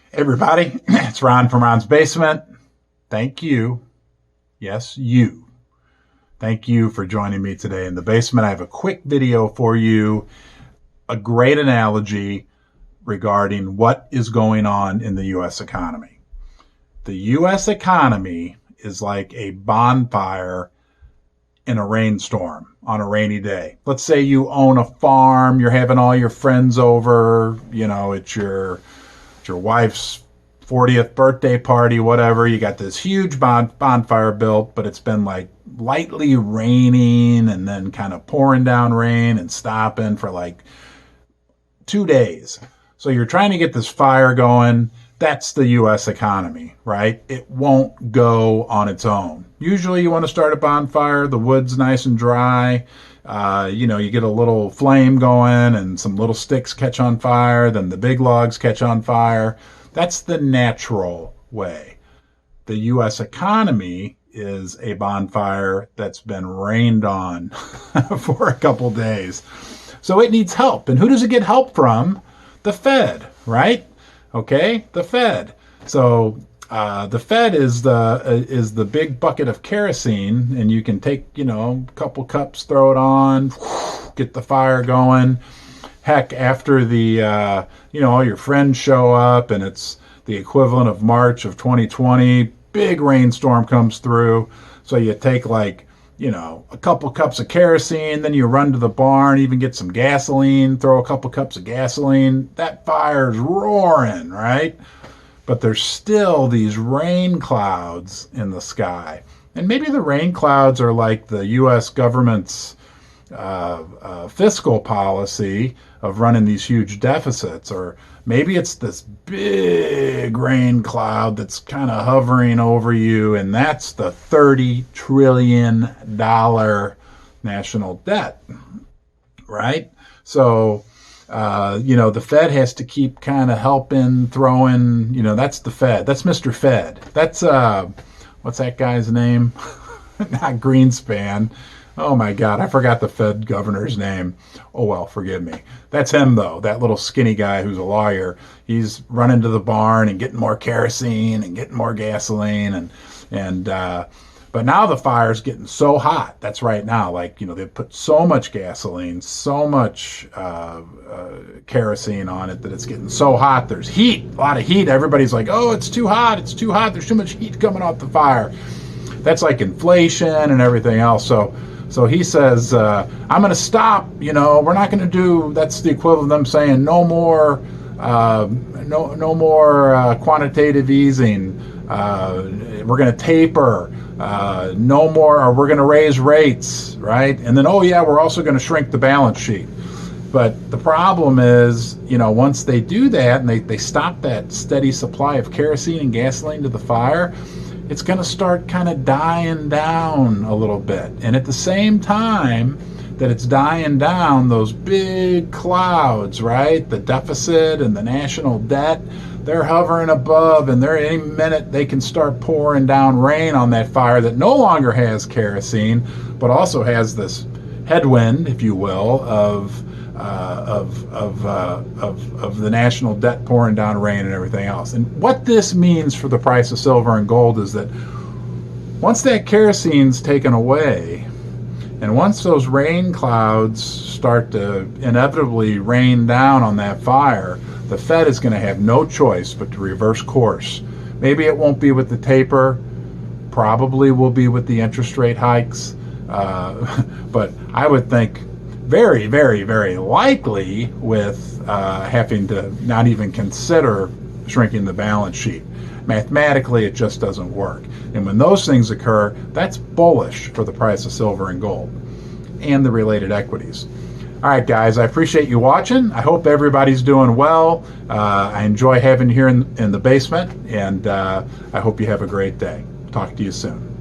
Hey everybody, it's Ron from Ron's Basement. Thank you. Yes, you. Thank you for joining me today in the basement. I have a quick video for you, a great analogy regarding what is going on in the U.S. economy. The U.S. economy is like a bonfire in a rainstorm on a rainy day. Let's say you own a farm, you're having all your friends over, it's your wife's 40th birthday party, whatever. You got this huge bonfire built, but it's been like lightly raining and then kind of pouring down rain and stopping for like 2 days. So you're trying to get this fire going. That's the U.S. economy, right? It won't go on its own. Usually you want to start a bonfire, the wood's nice and dry. You get a little flame going and some little sticks catch on fire, then the big logs catch on fire. That's the natural way. The U.S. economy is a bonfire that's been rained on for a couple days. So it needs help. And who does it get help from? The Fed, right? Okay, the Fed. So the Fed is the big bucket of kerosene, and you can take, a couple cups, throw it on, get the fire going. Heck, after the, all your friends show up and it's the equivalent of March of 2020, big rainstorm comes through. So you take a couple cups of kerosene, then you run to the barn, even get some gasoline, throw a couple cups of gasoline. That fire's roaring, right? But there's still these rain clouds in the sky. And maybe the rain clouds are like the U.S. government's fiscal policy of running these huge deficits, or maybe it's this big rain cloud that's kind of hovering over you, and that's the $30 trillion national debt, right? So, the Fed has to keep kind of helping, throwing, that's the Fed. That's Mr. Fed. That's, what's that guy's name? Not Greenspan. Oh my God, I forgot the Fed governor's name. Oh well, forgive me. That's him though, that little skinny guy who's a lawyer. He's running to the barn and getting more kerosene and getting more gasoline but now the fire's getting so hot. That's right now. They put so much gasoline, so much kerosene on it that it's getting so hot. There's heat, a lot of heat. Everybody's like, oh, it's too hot. It's too hot. There's too much heat coming off the fire. That's like inflation and everything else. So he says, I'm going to stop. We're not going to do. That's the equivalent of them saying no more quantitative easing. We're going to taper. No more, or we're going to raise rates, right? And then, oh yeah, we're also going to shrink the balance sheet. But the problem is, once they do that and they stop that steady supply of kerosene and gasoline to the fire, it's going to start kind of dying down a little bit. And at the same time that it's dying down, those big clouds, right? The deficit and the national debt, they're hovering above, and any minute they can start pouring down rain on that fire that no longer has kerosene, but also has this headwind, if you will, of the national debt pouring down rain and everything else. And what this means for the price of silver and gold is that once that kerosene's taken away, and once those rain clouds start to inevitably rain down on that fire, the Fed is going to have no choice but to reverse course. Maybe it won't be with the taper, probably will be with the interest rate hikes, but I would think very, very, very likely with having to not even consider shrinking the balance sheet. Mathematically, it just doesn't work. And when those things occur, that's bullish for the price of silver and gold and the related equities. All right, guys, I appreciate you watching. I hope everybody's doing well. I enjoy having you here in the basement, and I hope you have a great day. Talk to you soon.